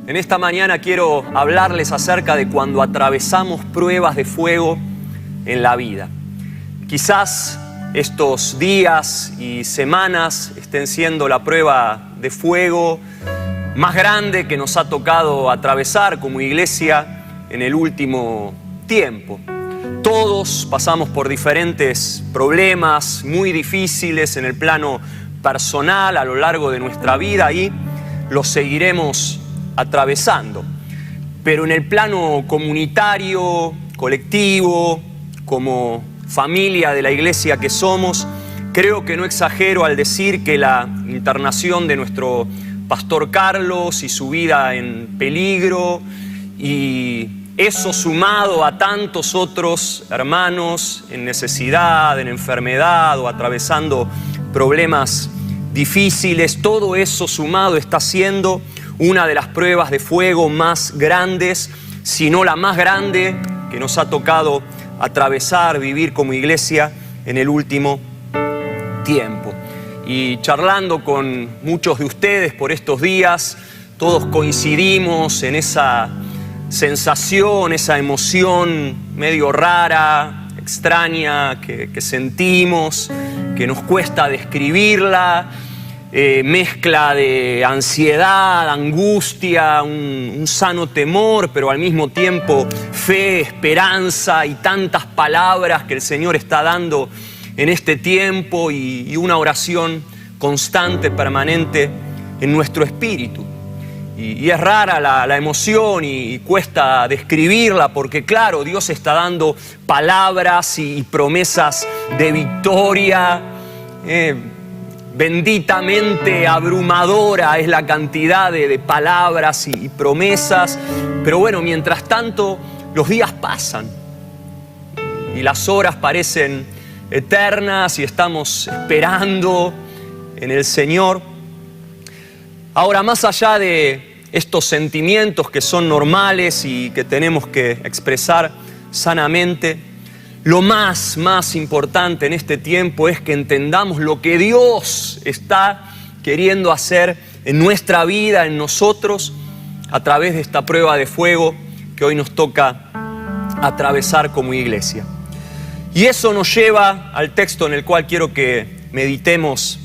En esta mañana quiero hablarles acerca de cuando atravesamos pruebas de fuego en la vida. Quizás estos días y semanas estén siendo la prueba de fuego más grande que nos ha tocado atravesar como iglesia en el último tiempo. Todos pasamos por diferentes problemas muy difíciles en el plano personal a lo largo de nuestra vida y los seguiremos atravesando. Pero en el plano comunitario, colectivo, como familia de la iglesia que somos, creo que no exagero al decir que la internación de nuestro pastor Carlos y su vida en peligro, y eso sumado a tantos otros hermanos en necesidad, en enfermedad o atravesando problemas difíciles, todo eso sumado está siendo una de las pruebas de fuego más grandes, si no la más grande que nos ha tocado atravesar, vivir como iglesia en el último tiempo. Y charlando con muchos de ustedes por estos días, todos coincidimos en esa sensación, esa emoción medio rara, extraña que sentimos, que nos cuesta describirla, mezcla de ansiedad, angustia, un sano temor, pero al mismo tiempo fe, esperanza y tantas palabras que el Señor está dando en este tiempo y una oración constante, permanente en nuestro espíritu. Y es rara la emoción y cuesta describirla porque, claro, Dios está dando palabras y promesas de victoria. Benditamente abrumadora es la cantidad de palabras y promesas. Pero bueno, mientras tanto, los días pasan y las horas parecen eternas y estamos esperando en el Señor. Ahora, más allá de estos sentimientos que son normales y que tenemos que expresar sanamente, lo más importante en este tiempo es que entendamos lo que Dios está queriendo hacer en nuestra vida, en nosotros, a través de esta prueba de fuego que hoy nos toca atravesar como iglesia. Y eso nos lleva al texto en el cual quiero que meditemos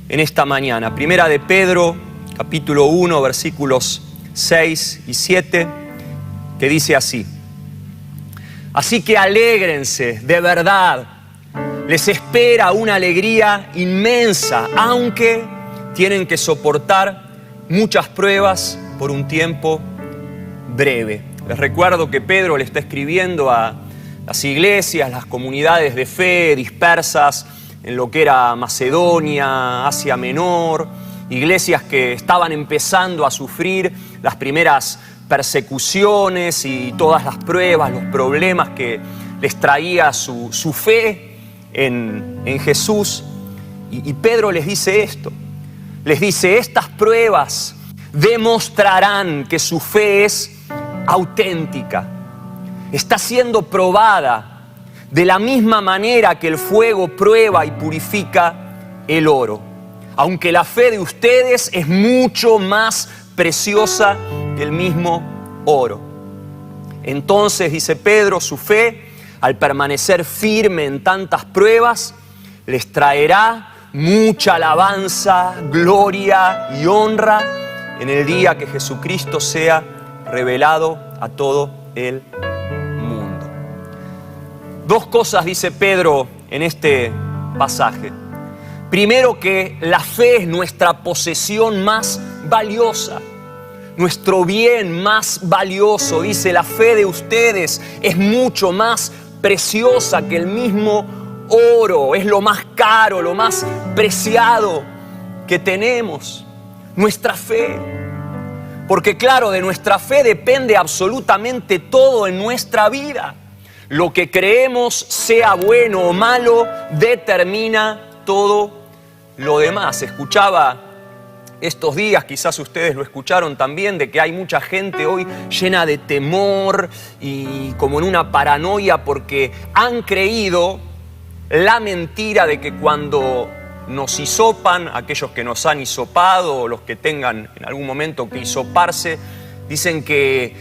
en esta mañana. Primera de Pedro, capítulo 1, versículos 6 y 7, que dice así: así que alégrense, de verdad, les espera una alegría inmensa, aunque tienen que soportar muchas pruebas por un tiempo breve. Les recuerdo que Pedro le está escribiendo a las iglesias, las comunidades de fe dispersas en lo que era Macedonia, Asia Menor, iglesias que estaban empezando a sufrir las primeras persecuciones y todas las pruebas, los problemas que les traía su fe en Jesús. Y Pedro les dice esto, les dice: estas pruebas demostrarán que su fe es auténtica, está siendo probada de la misma manera que el fuego prueba y purifica el oro. Aunque la fe de ustedes es mucho más preciosa que el mismo oro. Entonces, dice Pedro, su fe, al permanecer firme en tantas pruebas, les traerá mucha alabanza, gloria y honra en el día que Jesucristo sea revelado a todo el mundo. Dos cosas dice Pedro en este pasaje. Primero, que la fe es nuestra posesión más valiosa, nuestro bien más valioso. Dice: la fe de ustedes es mucho más preciosa que el mismo oro, es lo más caro, lo más preciado que tenemos, nuestra fe. Porque claro, de nuestra fe depende absolutamente todo en nuestra vida. Lo que creemos, sea bueno o malo, determina todo lo demás. Escuchaba estos días, quizás ustedes lo escucharon también, de que hay mucha gente hoy llena de temor y como en una paranoia porque han creído la mentira de que cuando nos hisopan, aquellos que nos han hisopado o los que tengan en algún momento que hisoparse, Dicen que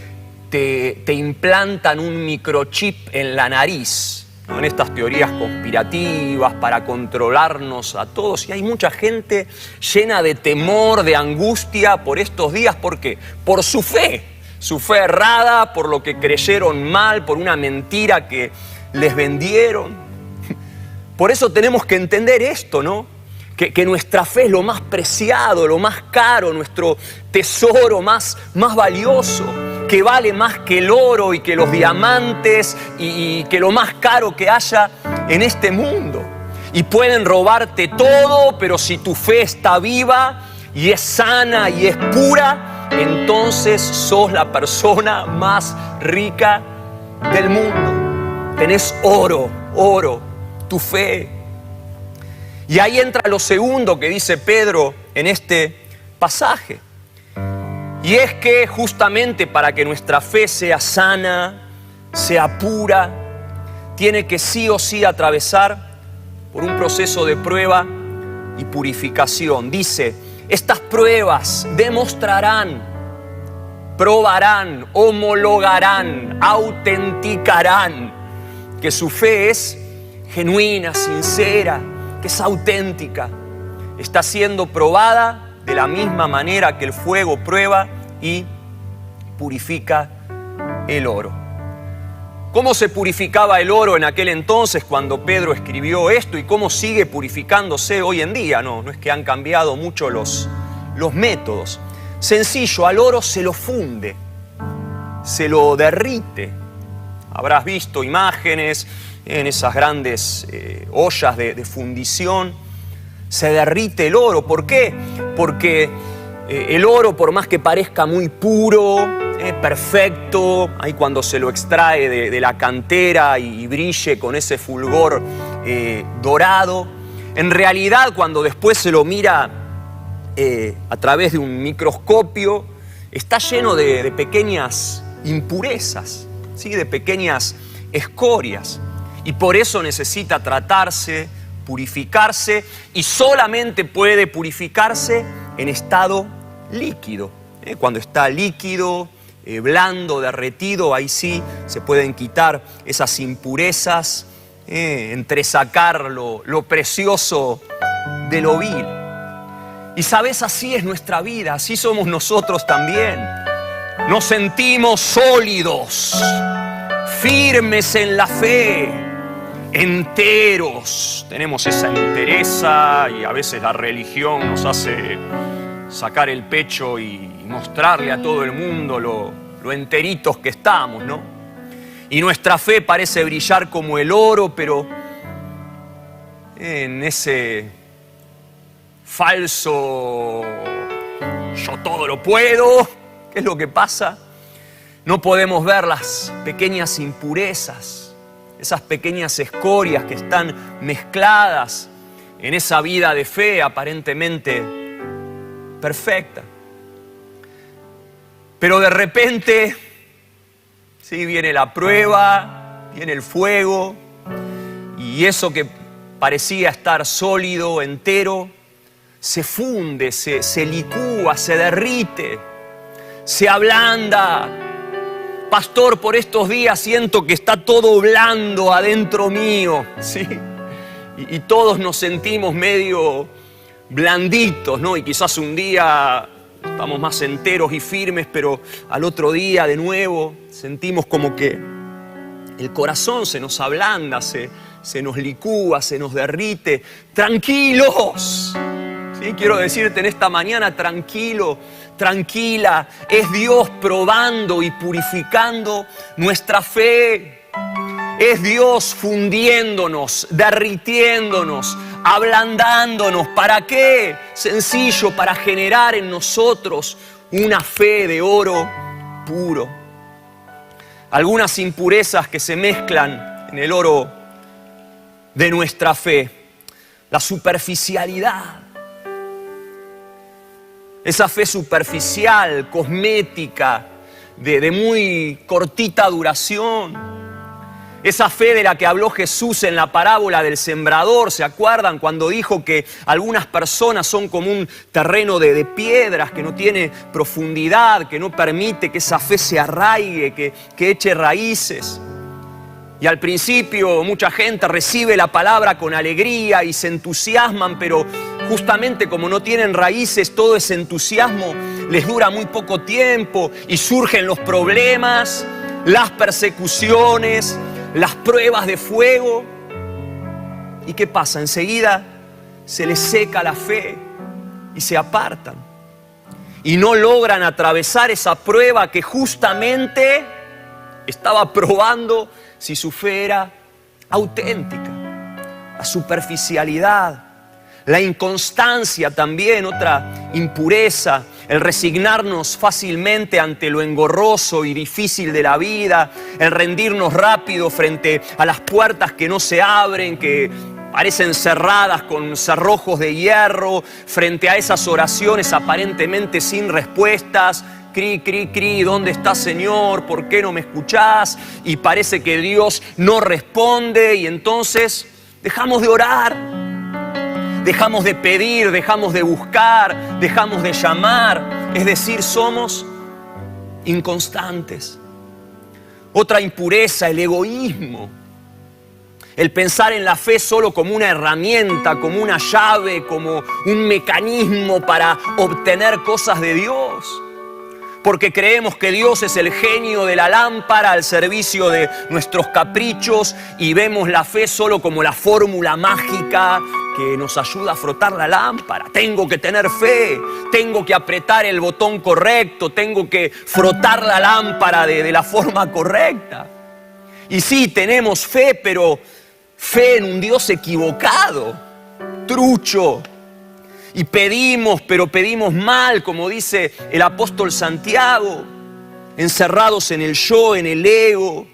te implantan un microchip en la nariz, ¿no? En estas teorías conspirativas para controlarnos a todos. Y hay mucha gente llena de temor, de angustia por estos días. ¿Por qué? Por su fe errada, por lo que creyeron mal, por una mentira que les vendieron. Por eso tenemos que entender esto, ¿no? Que nuestra fe es lo más preciado, lo más caro, nuestro tesoro más valioso, que vale más que el oro y que los diamantes y que lo más caro que haya en este mundo. Y pueden robarte todo, pero si tu fe está viva y es sana y es pura, entonces sos la persona más rica del mundo. Tenés oro, tu fe. Y ahí entra lo segundo que dice Pedro en este pasaje. Y es que justamente para que nuestra fe sea sana, sea pura, tiene que sí o sí atravesar por un proceso de prueba y purificación. Dice, estas pruebas demostrarán, probarán, homologarán, autenticarán que su fe es genuina, sincera, que es auténtica, está siendo probada de la misma manera que el fuego prueba y purifica el oro. ¿Cómo se purificaba el oro en aquel entonces cuando Pedro escribió esto y cómo sigue purificándose hoy en día? No es que han cambiado mucho los métodos. Sencillo, al oro se lo funde, se lo derrite. Habrás visto imágenes en esas grandes ollas de fundición. Se derrite el oro. ¿Por qué? Porque el oro, por más que parezca muy puro, perfecto, ahí cuando se lo extrae de la cantera y brille con ese fulgor dorado, en realidad cuando después se lo mira a través de un microscopio, está lleno de pequeñas impurezas, ¿sí? De pequeñas escorias. Y por eso necesita tratarse, purificarse, y solamente puede purificarse en estado líquido. Cuando está líquido, blando, derretido, ahí sí se pueden quitar esas impurezas, entresacar lo precioso de lo vil. Y sabes, así es nuestra vida, así somos nosotros también. Nos sentimos sólidos, firmes en la fe, enteros. Tenemos esa entereza y a veces la religión nos hace sacar el pecho y mostrarle a todo el mundo lo enteritos que estamos, ¿no? Y nuestra fe parece brillar como el oro, pero en ese falso yo todo lo puedo, ¿qué es lo que pasa? No podemos ver las pequeñas impurezas, esas pequeñas escorias que están mezcladas en esa vida de fe aparentemente perfecta. Pero de repente, sí, viene la prueba, viene el fuego, y eso que parecía estar sólido, entero, se funde, se licúa, se derrite, se ablanda. Pastor, por estos días siento que está todo blando adentro mío, ¿sí? Y todos nos sentimos medio blanditos, ¿no? Y quizás un día estamos más enteros y firmes, pero al otro día de nuevo sentimos como que el corazón se nos ablanda, se nos licúa, se nos derrite. ¡Tranquilos! ¿Sí? Quiero decirte en esta mañana, tranquilo, tranquila, es Dios probando y purificando nuestra fe. Es Dios fundiéndonos, derritiéndonos, ablandándonos. ¿Para qué? Sencillo, para generar en nosotros una fe de oro puro. Algunas impurezas que se mezclan en el oro de nuestra fe. La superficialidad. Esa fe superficial, cosmética, de muy cortita duración. Esa fe de la que habló Jesús en la parábola del sembrador, ¿se acuerdan? Cuando dijo que algunas personas son como un terreno de piedras que no tiene profundidad, que no permite que esa fe se arraigue, que eche raíces. Y al principio mucha gente recibe la palabra con alegría y se entusiasman, pero justamente como no tienen raíces, todo ese entusiasmo les dura muy poco tiempo y surgen los problemas, las persecuciones, las pruebas de fuego. ¿Y qué pasa? Enseguida se les seca la fe y se apartan. Y no logran atravesar esa prueba que justamente estaba probando si su fe era auténtica. La superficialidad, la inconstancia también, otra impureza, el resignarnos fácilmente ante lo engorroso y difícil de la vida, el rendirnos rápido frente a las puertas que no se abren, que parecen cerradas con cerrojos de hierro, frente a esas oraciones aparentemente sin respuestas. Cri, cri, cri, ¿dónde estás, Señor? ¿Por qué no me escuchás? Y parece que Dios no responde y entonces dejamos de orar, dejamos de pedir, dejamos de buscar, dejamos de llamar. Es decir, somos inconstantes. Otra impureza, el egoísmo. El pensar en la fe solo como una herramienta, como una llave, como un mecanismo para obtener cosas de Dios. Porque creemos que Dios es el genio de la lámpara al servicio de nuestros caprichos y vemos la fe solo como la fórmula mágica que nos ayuda a frotar la lámpara. Tengo que tener fe, tengo que apretar el botón correcto, tengo que frotar la lámpara de la forma correcta. Y sí, tenemos fe, pero fe en un Dios equivocado, trucho. Y pedimos, pero pedimos mal, como dice el apóstol Santiago, encerrados en el yo, en el ego,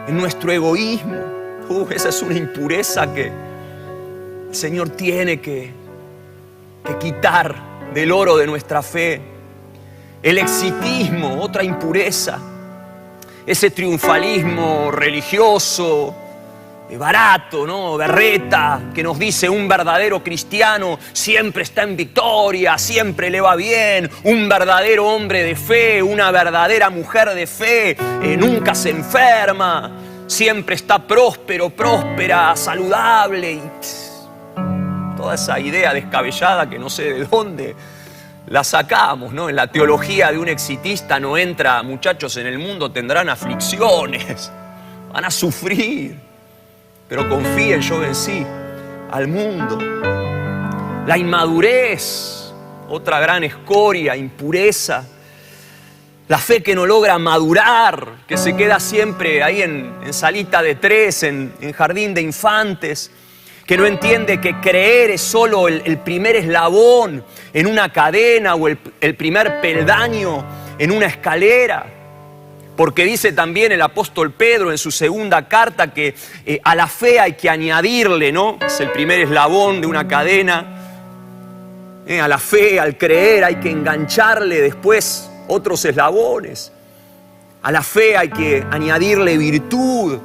en nuestro egoísmo. Esa es una impureza que el Señor tiene que quitar del oro de nuestra fe. El exitismo, otra impureza. Ese triunfalismo religioso, barato, ¿no? Berreta, que nos dice un verdadero cristiano siempre está en victoria, siempre le va bien, un verdadero hombre de fe, una verdadera mujer de fe, nunca se enferma, siempre está próspero, próspera, saludable. Y toda esa idea descabellada que no sé de dónde la sacamos, ¿no? En la teología de un exitista no entra, muchachos, en el mundo tendrán aflicciones, van a sufrir. Pero confíen, yo vencí al mundo. La inmadurez, otra gran escoria, impureza. La fe que no logra madurar, que se queda siempre ahí en salita de tres, en jardín de infantes. Que no entiende que creer es solo el primer eslabón en una cadena o el primer peldaño en una escalera. Porque dice también el apóstol Pedro en su segunda carta que a la fe hay que añadirle, ¿no? Es el primer eslabón de una cadena. A la fe, al creer, hay que engancharle después otros eslabones. A la fe hay que añadirle virtud.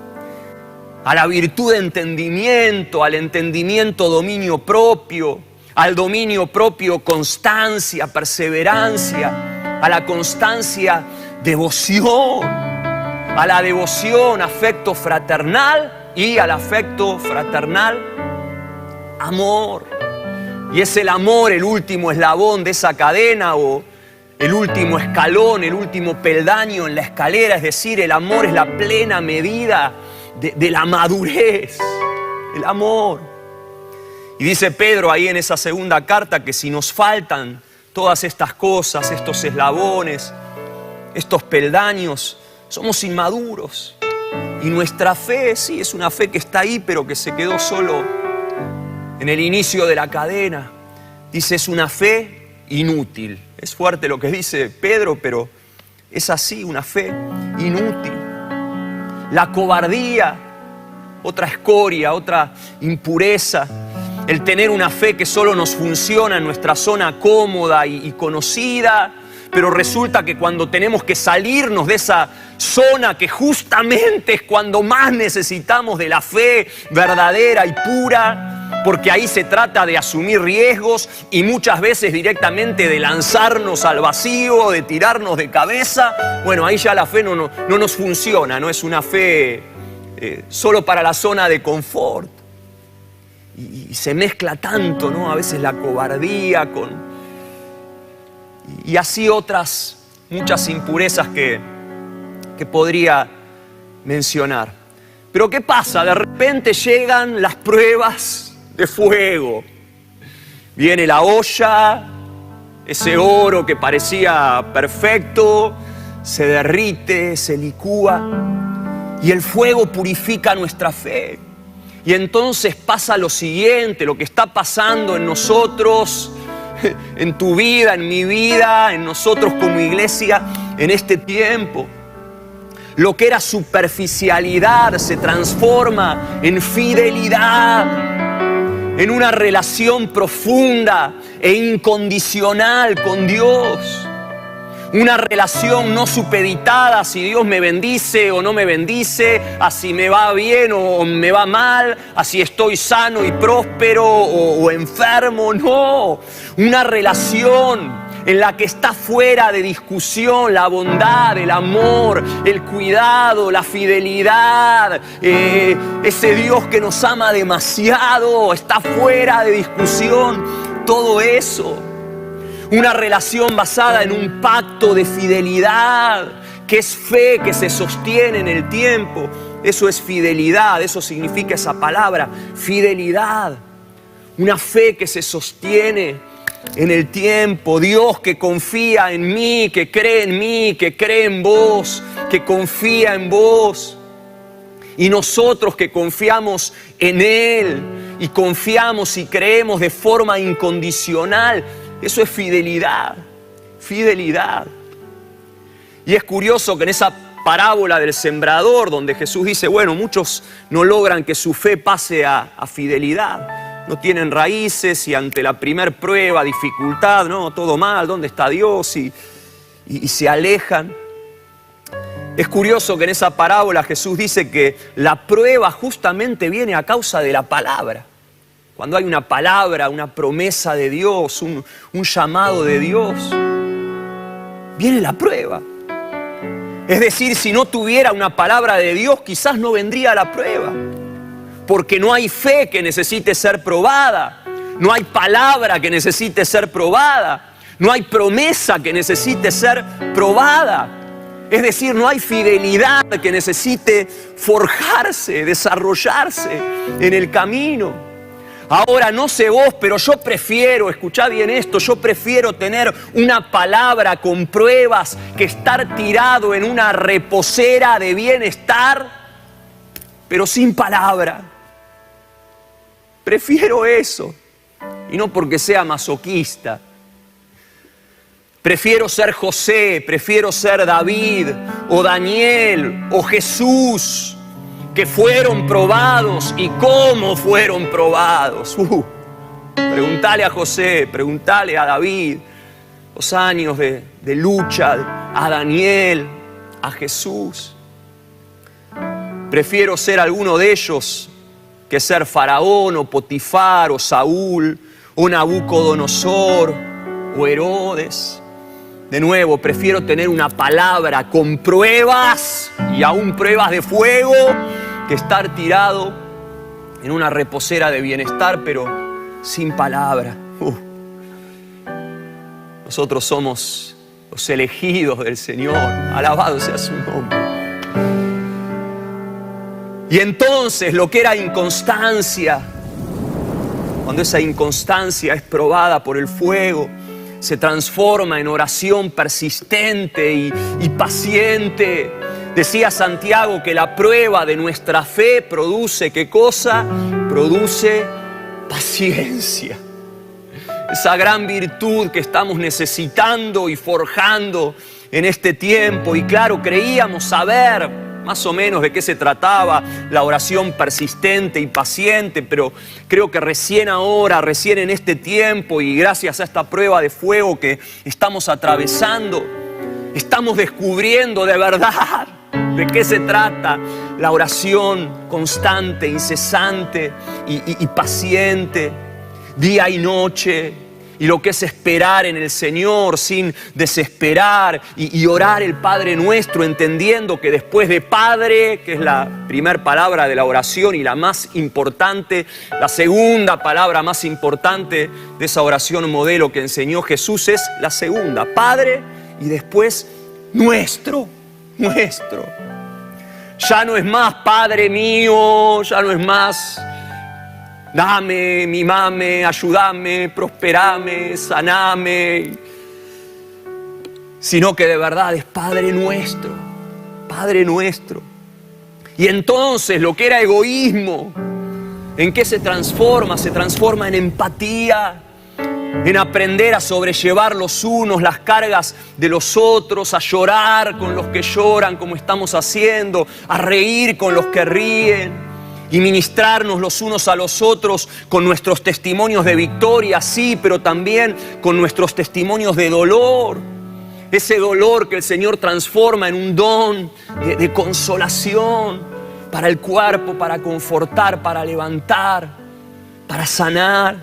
A la virtud entendimiento, al entendimiento dominio propio, al dominio propio constancia, perseverancia, a la constancia devoción, a la devoción afecto fraternal y al afecto fraternal amor. Y es el amor el último eslabón de esa cadena o el último escalón, el último peldaño en la escalera, es decir, el amor es la plena medida de la madurez, el amor. Y dice Pedro ahí en esa segunda carta que si nos faltan todas estas cosas, estos eslabones, estos peldaños, somos inmaduros. Y nuestra fe, sí, es una fe que está ahí, pero que se quedó solo en el inicio de la cadena. Dice, es una fe inútil. Es fuerte lo que dice Pedro, pero es así, una fe inútil. La cobardía, otra escoria, otra impureza. El tener una fe que solo nos funciona en nuestra zona cómoda y conocida, pero resulta que cuando tenemos que salirnos de esa zona que justamente es cuando más necesitamos de la fe verdadera y pura, porque ahí se trata de asumir riesgos y muchas veces directamente de lanzarnos al vacío, de tirarnos de cabeza, bueno, ahí ya la fe no nos funciona, no es una fe solo para la zona de confort. Y se mezcla tanto, ¿no? A veces la cobardía y así otras muchas impurezas que podría mencionar. Pero ¿qué pasa? De repente llegan las pruebas de fuego. Viene la olla, ese oro que parecía perfecto, se derrite, se licúa y el fuego purifica nuestra fe. Y entonces pasa lo siguiente, lo que está pasando en nosotros, en tu vida, en mi vida, en nosotros como iglesia, en este tiempo. Lo que era superficialidad se transforma en fidelidad, en una relación profunda e incondicional con Dios. Una relación no supeditada si Dios me bendice o no me bendice, a si me va bien o me va mal, a si estoy sano y próspero o enfermo. No, una relación en la que está fuera de discusión la bondad, el amor, el cuidado, la fidelidad. Ese Dios que nos ama demasiado, está fuera de discusión todo eso. Una relación basada en un pacto de fidelidad, que es fe que se sostiene en el tiempo. Eso es fidelidad, eso significa esa palabra, fidelidad. Una fe que se sostiene en el tiempo. Dios que confía en mí, que cree en vos, que confía en vos. Y nosotros que confiamos en Él y confiamos y creemos de forma incondicional. Eso es fidelidad, fidelidad. Y es curioso que en esa parábola del sembrador, donde Jesús dice, bueno, muchos no logran que su fe pase a fidelidad. No tienen raíces y ante la primer prueba, dificultad, no, todo mal, ¿dónde está Dios? Y se alejan. Es curioso que en esa parábola Jesús dice que la prueba justamente viene a causa de la palabra. Cuando hay una palabra, una promesa de Dios, un llamado de Dios, viene la prueba. Es decir, si no tuviera una palabra de Dios, quizás no vendría la prueba. Porque no hay fe que necesite ser probada, no hay palabra que necesite ser probada, no hay promesa que necesite ser probada. Es decir, no hay fidelidad que necesite forjarse, desarrollarse en el camino. Ahora, no sé vos, pero yo prefiero, escuchá bien esto, yo prefiero tener una palabra con pruebas que estar tirado en una reposera de bienestar, pero sin palabra. Prefiero eso, y no porque sea masoquista. Prefiero ser José, prefiero ser David, o Daniel, o Jesús, que fueron probados y cómo fueron probados. Preguntale a José, preguntale a David, los años de lucha, a Daniel, a Jesús. Prefiero ser alguno de ellos que ser Faraón, o Potifar, o Saúl, o Nabucodonosor, o Herodes. De nuevo, prefiero tener una palabra con pruebas y aún pruebas de fuego que estar tirado en una reposera de bienestar, pero sin palabra. Nosotros somos los elegidos del Señor. Alabado sea su nombre. Y entonces lo que era inconstancia, cuando esa inconstancia es probada por el fuego, se transforma en oración persistente y paciente. Decía Santiago que la prueba de nuestra fe produce, ¿qué cosa? Produce paciencia. Esa gran virtud que estamos necesitando y forjando en este tiempo. Y claro, creíamos saber más o menos de qué se trataba la oración persistente y paciente, pero creo que recién ahora, recién en este tiempo y gracias a esta prueba de fuego que estamos atravesando, estamos descubriendo de verdad de qué se trata la oración constante, incesante y paciente, día y noche. Y lo que es esperar en el Señor sin desesperar y orar el Padre Nuestro, entendiendo que después de Padre, que es la primera palabra de la oración y la más importante, la segunda palabra más importante de esa oración modelo que enseñó Jesús es la segunda, Padre, y después nuestro. Ya no es más Padre mío, ya no es más dame, mimame, ayúdame, prosperame, saname, sino que de verdad es Padre nuestro, Padre nuestro. Y entonces lo que era egoísmo, ¿en qué se transforma? Se transforma en empatía, en aprender a sobrellevar los unos las cargas de los otros, a llorar con los que lloran como estamos haciendo, a reír con los que ríen. Y ministrarnos los unos a los otros con nuestros testimonios de victoria, sí, pero también con nuestros testimonios de dolor. Ese dolor que el Señor transforma en un don de consolación para el cuerpo, para confortar, para levantar, para sanar.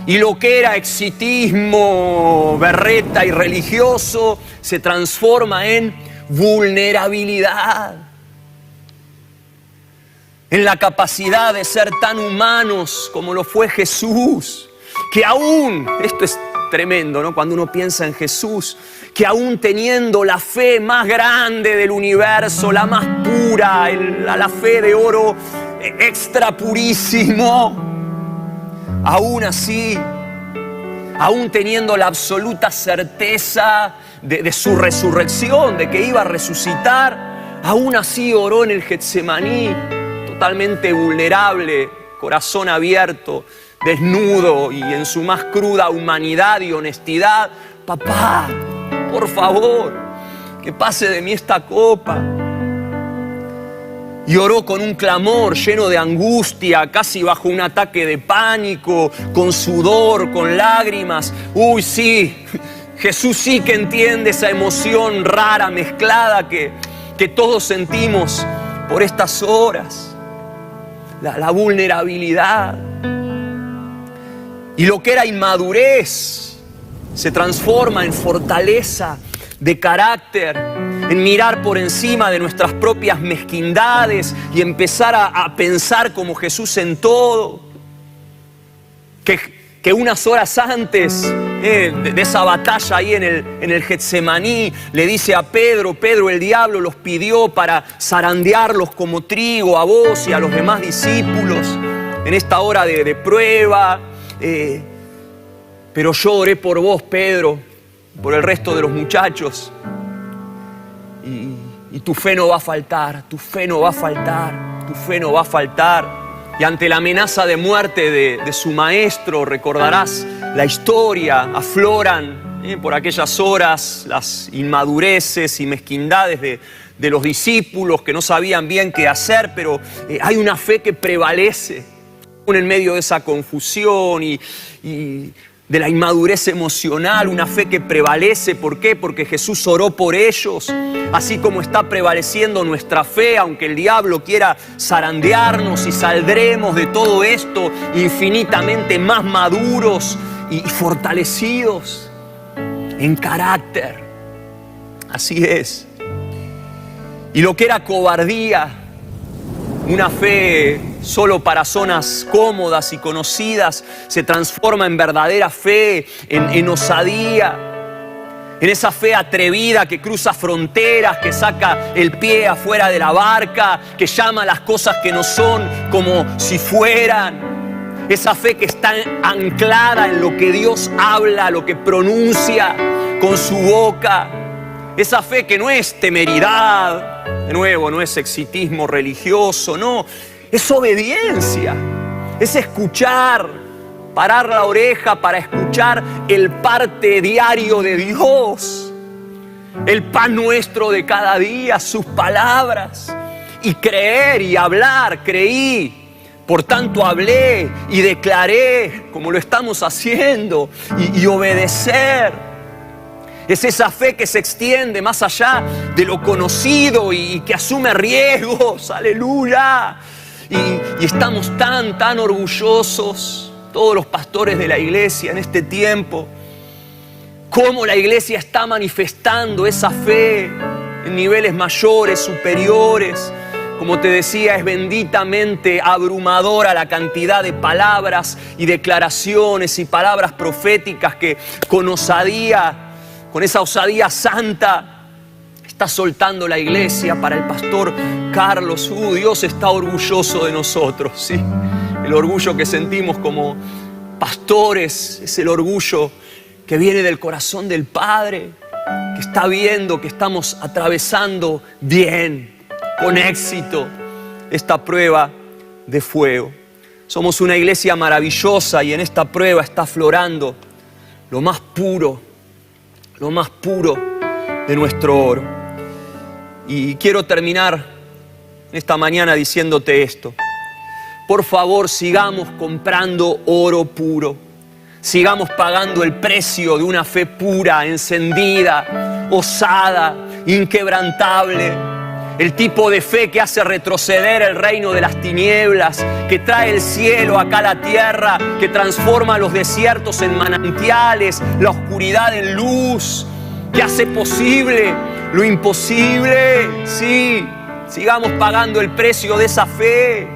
Y lo que era exitismo, berreta y religioso se transforma en vulnerabilidad. En la capacidad de ser tan humanos como lo fue Jesús, que aún, esto es tremendo, ¿no? Cuando uno piensa en Jesús, que aún teniendo la fe más grande del universo, la más pura, la fe de oro extra purísimo, aún así, aún teniendo la absoluta certeza de su resurrección, de que iba a resucitar, aún así oró en el Getsemaní, totalmente vulnerable, corazón abierto, desnudo y en su más cruda humanidad y honestidad. Papá, por favor, que pase de mí esta copa. Y oró con un clamor lleno de angustia, casi bajo un ataque de pánico, con sudor, con lágrimas. Uy, sí, Jesús sí que entiende esa emoción rara, mezclada que todos sentimos por estas horas. La vulnerabilidad. Y lo que era inmadurez se transforma en fortaleza de carácter, en mirar por encima de nuestras propias mezquindades y empezar a pensar como Jesús en todo. Que unas horas antes de esa batalla ahí en el Getsemaní, le dice a Pedro, el diablo los pidió para zarandearlos como trigo a vos y a los demás discípulos en esta hora de prueba. Pero yo oré por vos, Pedro, por el resto de los muchachos. Y tu fe no va a faltar, tu fe no va a faltar, tu fe no va a faltar. Y ante la amenaza de muerte de su maestro, recordarás la historia, afloran por aquellas horas las inmadureces y mezquindades de los discípulos que no sabían bien qué hacer, pero hay una fe que prevalece en medio de esa confusión y de la inmadurez emocional, una fe que prevalece. ¿Por qué? Porque Jesús oró por ellos, así como está prevaleciendo nuestra fe, aunque el diablo quiera zarandearnos, y saldremos de todo esto infinitamente más maduros y fortalecidos en carácter. Así es. Y lo que era cobardía, una fe solo para zonas cómodas y conocidas, se transforma en verdadera fe, en osadía, en esa fe atrevida que cruza fronteras, que saca el pie afuera de la barca, que llama las cosas que no son como si fueran. Esa fe que está anclada en lo que Dios habla, lo que pronuncia con su boca. Esa fe que no es temeridad, de nuevo, no es exitismo religioso, no, es obediencia, es escuchar, parar la oreja para escuchar el parte diario de Dios. el pan nuestro de cada día, sus palabras. Y creer y hablar, creí, por tanto hablé y declaré, como lo estamos haciendo, y obedecer. Es esa fe que se extiende más allá de lo conocido y que asume riesgos, aleluya. Y estamos tan orgullosos, todos los pastores de la iglesia en este tiempo, cómo la iglesia está manifestando esa fe en niveles mayores, superiores. Como te decía, es benditamente abrumadora la cantidad de palabras y declaraciones y palabras proféticas que con osadía, con esa osadía santa, está soltando la iglesia para el pastor Carlos. Dios está orgulloso de nosotros, ¿sí? El orgullo que sentimos como pastores es el orgullo que viene del corazón del Padre, que está viendo que estamos atravesando bien, con éxito, esta prueba de fuego. Somos una iglesia maravillosa y en esta prueba está aflorando lo más puro de nuestro oro. Y quiero terminar esta mañana diciéndote esto. Por favor, sigamos comprando oro puro. Sigamos pagando el precio de una fe pura, encendida, osada, inquebrantable. El tipo de fe que hace retroceder el reino de las tinieblas, que trae el cielo acá a la tierra, que transforma los desiertos en manantiales, la oscuridad en luz, que hace posible lo imposible. Sí, sigamos pagando el precio de esa fe.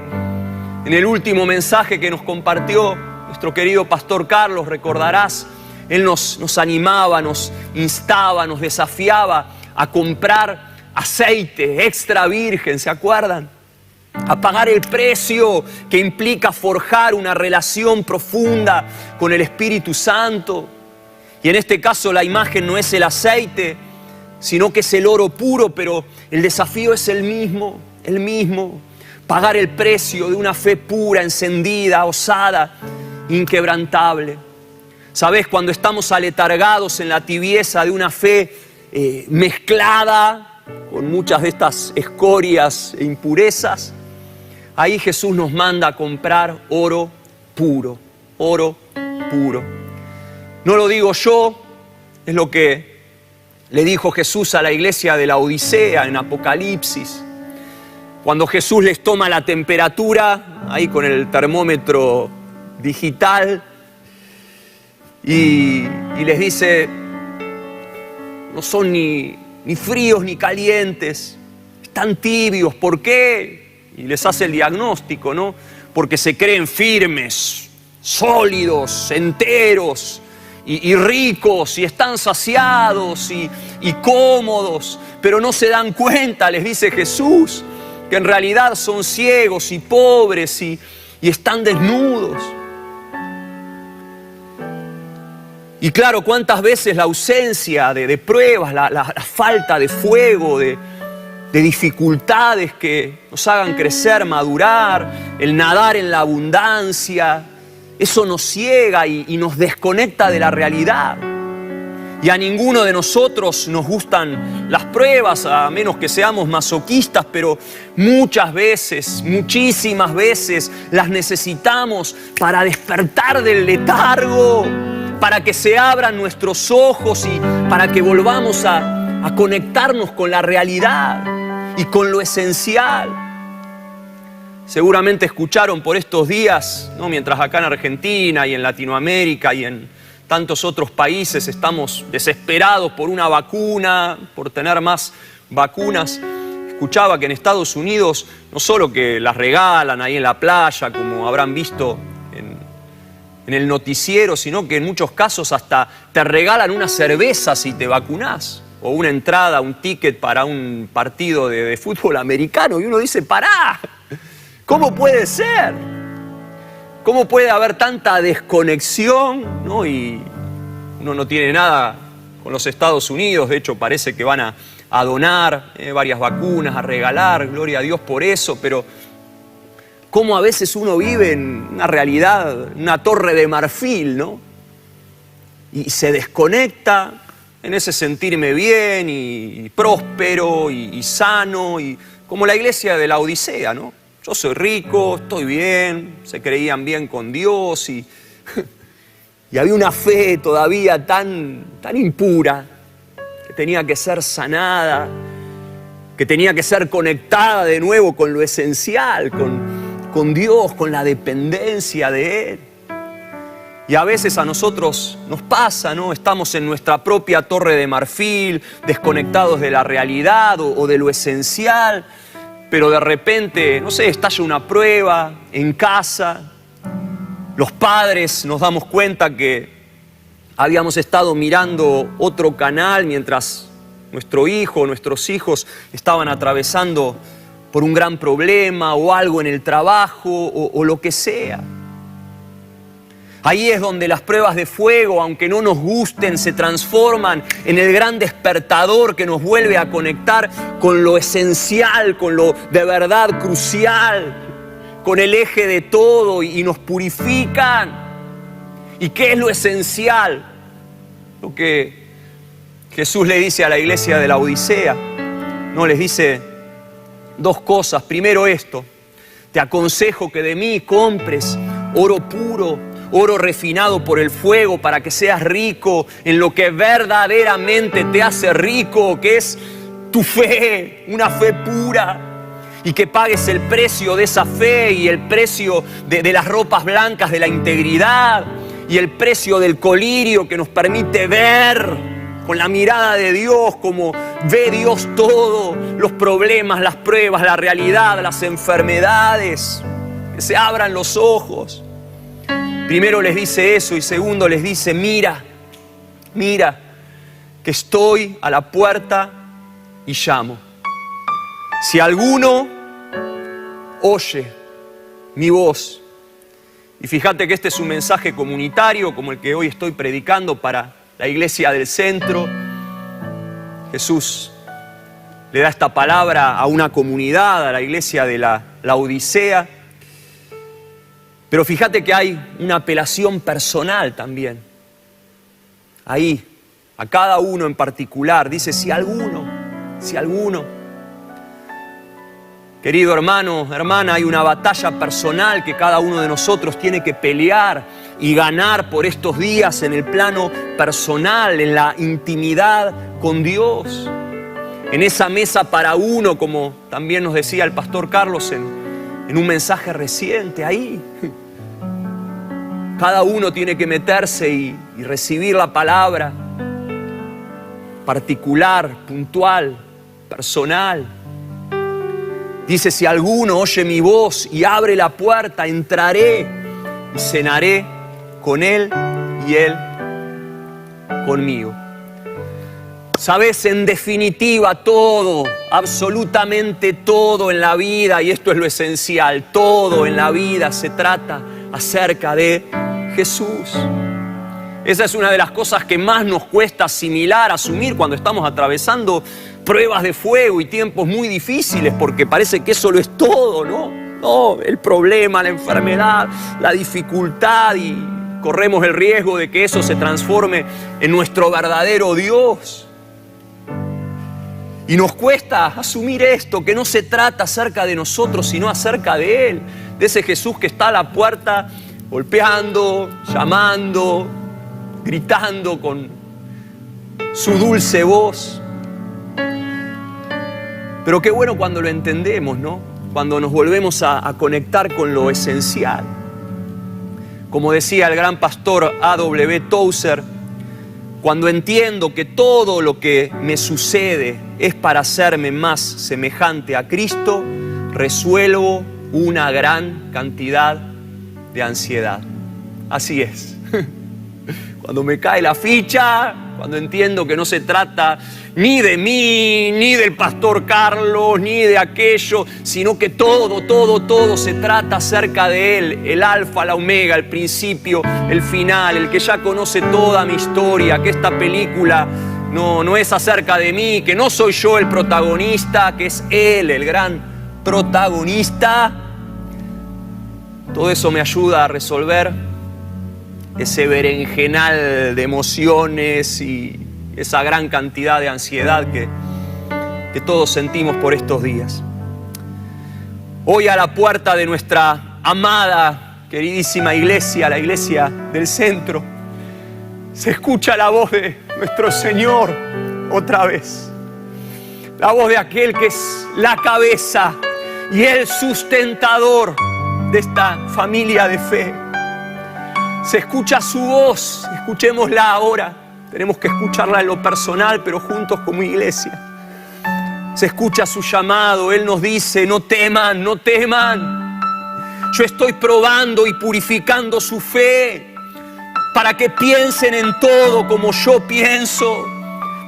En el último mensaje que nos compartió nuestro querido pastor Carlos, recordarás, él nos animaba, nos instaba, nos desafiaba a comprar aceite extra virgen, ¿se acuerdan? A pagar el precio que implica forjar una relación profunda con el Espíritu Santo. Y en este caso la imagen no es el aceite, sino que es el oro puro, pero el desafío es el mismo. Pagar el precio de una fe pura, encendida, osada, inquebrantable. ¿Sabes? Cuando estamos aletargados en la tibieza de una fe mezclada con muchas de estas escorias e impurezas, ahí Jesús nos manda a comprar oro puro, oro puro. No lo digo yo, es lo que le dijo Jesús a la iglesia de la Odisea en Apocalipsis. Cuando Jesús les toma la temperatura, ahí con el termómetro digital, y les dice, no son ni fríos ni calientes, están tibios. ¿Por qué? Y les hace el diagnóstico, ¿no? Porque se creen firmes, sólidos, enteros y ricos, y están saciados y cómodos, pero no se dan cuenta, les dice Jesús, que en realidad son ciegos y pobres y están desnudos. Y claro, cuántas veces la ausencia de pruebas, la falta de fuego, de dificultades que nos hagan crecer, madurar, el nadar en la abundancia, eso nos ciega y nos desconecta de la realidad. Y a ninguno de nosotros nos gustan las pruebas, a menos que seamos masoquistas, pero muchas veces, muchísimas veces, las necesitamos para despertar del letargo, para que se abran nuestros ojos y para que volvamos a conectarnos con la realidad y con lo esencial. Seguramente escucharon por estos días, ¿no? Mientras acá en Argentina y en Latinoamérica y en tantos otros países estamos desesperados por una vacuna, por tener más vacunas. Escuchaba que en Estados Unidos no solo que las regalan ahí en la playa, como habrán visto en el noticiero, sino que en muchos casos hasta te regalan una cerveza si te vacunás, o una entrada, un ticket para un partido de fútbol americano, y uno dice, ¡pará! ¿Cómo puede ser? ¿Cómo puede haber tanta desconexión, ¿no? Y uno no tiene nada con los Estados Unidos, de hecho parece que van a donar varias vacunas, a regalar, gloria a Dios por eso, pero cómo a veces uno vive en una realidad, una torre de marfil, ¿no? Y se desconecta en ese sentirme bien y próspero y sano, y como la iglesia de la Odisea, ¿no? Yo soy rico, estoy bien, se creían bien con Dios y había una fe todavía tan impura que tenía que ser sanada, que tenía que ser conectada de nuevo con lo esencial, con Dios, con la dependencia de Él. Y a veces a nosotros nos pasa, ¿no? Estamos en nuestra propia torre de marfil, desconectados de la realidad o de lo esencial, pero de repente, no sé, estalla una prueba en casa. Los padres nos damos cuenta que habíamos estado mirando otro canal mientras nuestro hijo, nuestros hijos estaban atravesando por un gran problema o algo en el trabajo o lo que sea. Ahí es donde las pruebas de fuego, aunque no nos gusten, se transforman en el gran despertador que nos vuelve a conectar con lo esencial, con lo de verdad crucial, con el eje de todo y nos purifican. ¿Y qué es lo esencial? Lo que Jesús le dice a la iglesia de la Odisea. No, les dice dos cosas. Primero esto: te aconsejo que de mí compres oro puro, oro refinado por el fuego, para que seas rico en lo que verdaderamente te hace rico, que es tu fe, una fe pura, y que pagues el precio de esa fe y el precio de las ropas blancas de la integridad y el precio del colirio que nos permite ver con la mirada de Dios, como ve Dios todo, los problemas, las pruebas, la realidad, las enfermedades, que se abran los ojos. Primero les dice eso y segundo les dice, mira, que estoy a la puerta y llamo. Si alguno oye mi voz, y fíjate que este es un mensaje comunitario como el que hoy estoy predicando para la iglesia del centro. Jesús le da esta palabra a una comunidad, a la iglesia de la Odisea. Pero fíjate que hay una apelación personal también. Ahí, a cada uno en particular. Dice, si alguno. Querido hermano, hermana, hay una batalla personal que cada uno de nosotros tiene que pelear y ganar por estos días en el plano personal, en la intimidad con Dios. En esa mesa para uno, como también nos decía el pastor Carlos en un mensaje reciente, ahí. Cada uno tiene que meterse y recibir la palabra particular, puntual, personal. Dice, si alguno oye mi voz y abre la puerta, entraré y cenaré con él y él conmigo. Sabes, en definitiva, todo, absolutamente todo en la vida, y esto es lo esencial, todo en la vida se trata acerca de Jesús. Esa es una de las cosas que más nos cuesta asimilar, asumir cuando estamos atravesando pruebas de fuego y tiempos muy difíciles, porque parece que eso lo es todo, ¿no? No, el problema, la enfermedad, la dificultad, y corremos el riesgo de que eso se transforme en nuestro verdadero Dios. Y nos cuesta asumir esto, que no se trata acerca de nosotros, sino acerca de Él, de ese Jesús que está a la puerta golpeando, llamando, gritando con su dulce voz. Pero qué bueno cuando lo entendemos, ¿no? Cuando nos volvemos a conectar con lo esencial. Como decía el gran pastor A.W. Tozer, cuando entiendo que todo lo que me sucede es para hacerme más semejante a Cristo, resuelvo una gran cantidad de ansiedad. Así es. Cuando me cae la ficha, cuando entiendo que no se trata ni de mí, ni del pastor Carlos, ni de aquello, sino que todo se trata acerca de Él, el alfa, la omega, el principio, el final, el que ya conoce toda mi historia, que esta película no es acerca de mí, que no soy yo el protagonista, que es Él el gran protagonista. Todo eso me ayuda a resolver ese berenjenal de emociones y esa gran cantidad de ansiedad que todos sentimos por estos días. Hoy a la puerta de nuestra amada, queridísima iglesia, la iglesia del centro, se escucha la voz de nuestro Señor otra vez. La voz de aquel que es la cabeza y el sustentador de esta familia de fe. Se escucha su voz, escuchémosla ahora. Tenemos que escucharla en lo personal, pero juntos como iglesia. Se escucha su llamado. Él nos dice: no teman, no teman. Yo estoy probando y purificando su fe para que piensen en todo como yo pienso,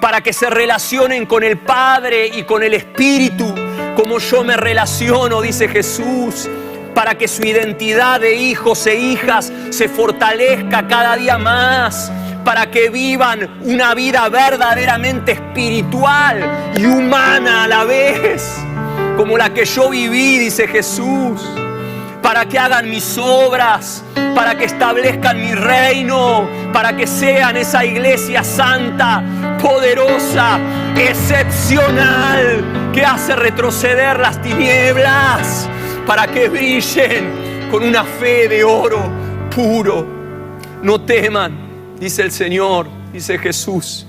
para que se relacionen con el Padre y con el Espíritu como yo me relaciono, dice Jesús, para que su identidad de hijos e hijas se fortalezca cada día más, para que vivan una vida verdaderamente espiritual y humana a la vez, como la que yo viví, dice Jesús, para que hagan mis obras, para que establezcan mi reino, para que sean esa iglesia santa, poderosa, excepcional, que hace retroceder las tinieblas, para que brillen con una fe de oro puro. No teman, dice el Señor, dice Jesús,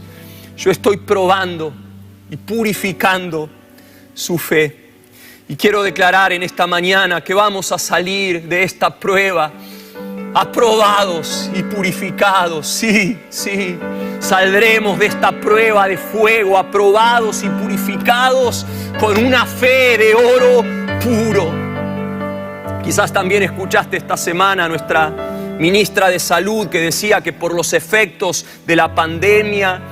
yo estoy probando y purificando su fe. Y quiero declarar en esta mañana que vamos a salir de esta prueba aprobados y purificados. Sí, sí, saldremos de esta prueba de fuego aprobados y purificados con una fe de oro puro. Quizás también escuchaste esta semana a nuestra ministra de Salud que decía que por los efectos de la pandemia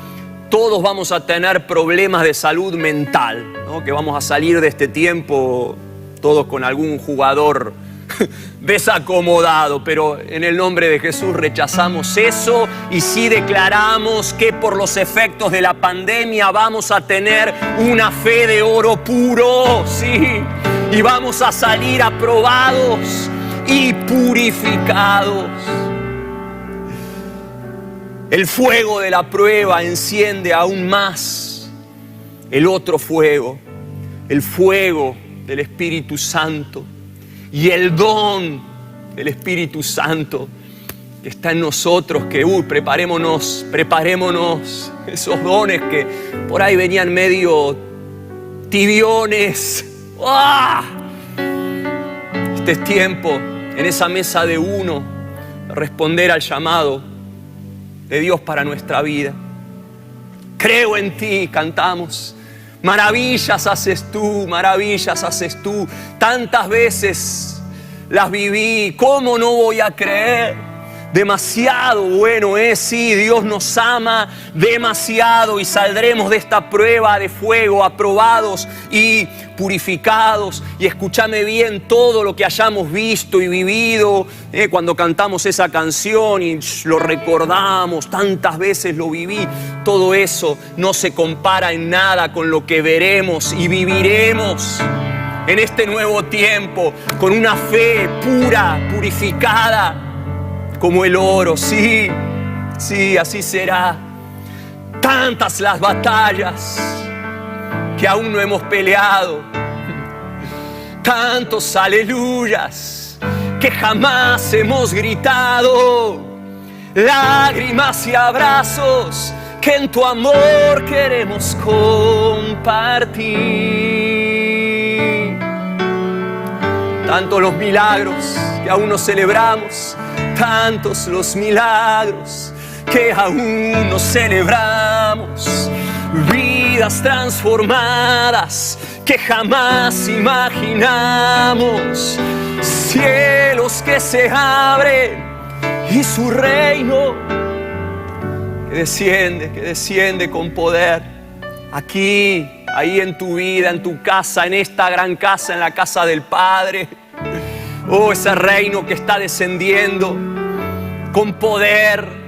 todos vamos a tener problemas de salud mental, ¿no? Que vamos a salir de este tiempo todos con algún jugador desacomodado, pero en el nombre de Jesús rechazamos eso y sí declaramos que por los efectos de la pandemia vamos a tener una fe de oro puro, sí, y vamos a salir aprobados y purificados. El fuego de la prueba enciende aún más el otro fuego, el fuego del Espíritu Santo y el don del Espíritu Santo que está en nosotros, que preparémonos, esos dones que por ahí venían medio tibiones. ¡Ah! Este es tiempo en esa mesa de uno de responder al llamado de Dios para nuestra vida. Creo en ti, cantamos. Maravillas haces tú, maravillas haces tú. Tantas veces las viví, ¿cómo no voy a creer? Demasiado bueno es, sí, Dios nos ama demasiado y saldremos de esta prueba de fuego aprobados y purificados. Y escúchame bien, todo lo que hayamos visto y vivido, cuando cantamos esa canción y lo recordamos, tantas veces lo viví, todo eso no se compara en nada con lo que veremos y viviremos en este nuevo tiempo, con una fe pura, purificada, como el oro. Sí, sí, así será. Tantas las batallas que aún no hemos peleado, tantos aleluyas que jamás hemos gritado, lágrimas y abrazos que en tu amor queremos compartir. Tantos los milagros que aún no celebramos, tantos los milagros que aún no celebramos, vidas transformadas que jamás imaginamos, cielos que se abren y su reino que desciende con poder aquí, ahí en tu vida, en tu casa, en esta gran casa, en la casa del Padre. Oh, ese reino que está descendiendo con poder.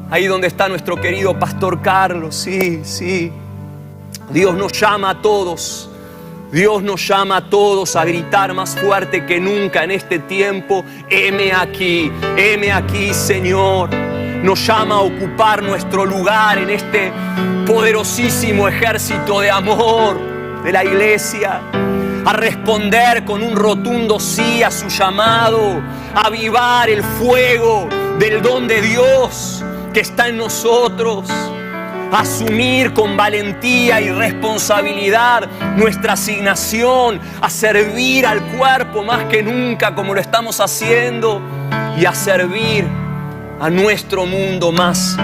Ahí donde está nuestro querido Pastor Carlos, sí, sí. Dios nos llama a todos. Dios nos llama a todos a gritar más fuerte que nunca en este tiempo. Heme aquí, Señor. nos llama a ocupar nuestro lugar en este poderosísimo ejército de amor de la iglesia, a responder con un rotundo sí a su llamado, a avivar el fuego del don de Dios que está en nosotros, a asumir con valentía y responsabilidad nuestra asignación, a servir al cuerpo más que nunca como lo estamos haciendo y a servir a nuestro mundo más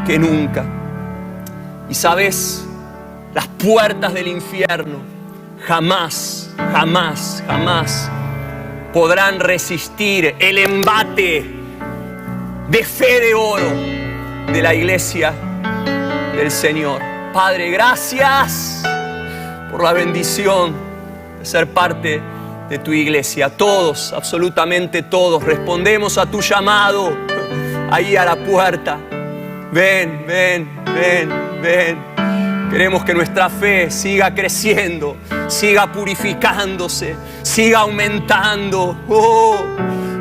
que nunca. Y sabes, las puertas del infierno jamás, jamás, jamás podrán resistir el embate de fe de oro de la iglesia del Señor. Padre, gracias por la bendición de ser parte de tu iglesia. Todos, absolutamente todos, respondemos a tu llamado ahí a la puerta. Ven, ven, ven, ven. Queremos que nuestra fe siga creciendo, siga purificándose, siga aumentando.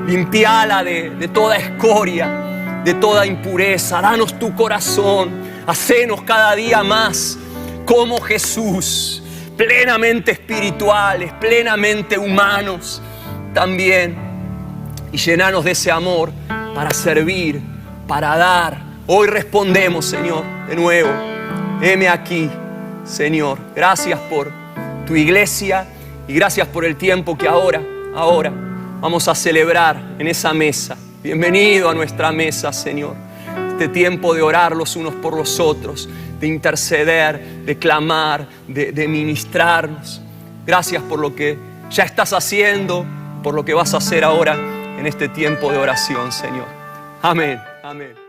Limpiala de toda escoria, de toda impureza. Danos tu corazón, hacenos cada día más como Jesús, plenamente espirituales, plenamente humanos también. Y llenanos de ese amor para servir, para dar. Hoy respondemos, Señor, de nuevo. Heme aquí, Señor. Gracias por tu iglesia y gracias por el tiempo que ahora vamos a celebrar en esa mesa. Bienvenido a nuestra mesa, Señor. Este tiempo de orar los unos por los otros, de interceder, de clamar, de ministrarnos. Gracias por lo que ya estás haciendo, por lo que vas a hacer ahora en este tiempo de oración, Señor. Amén. Amén.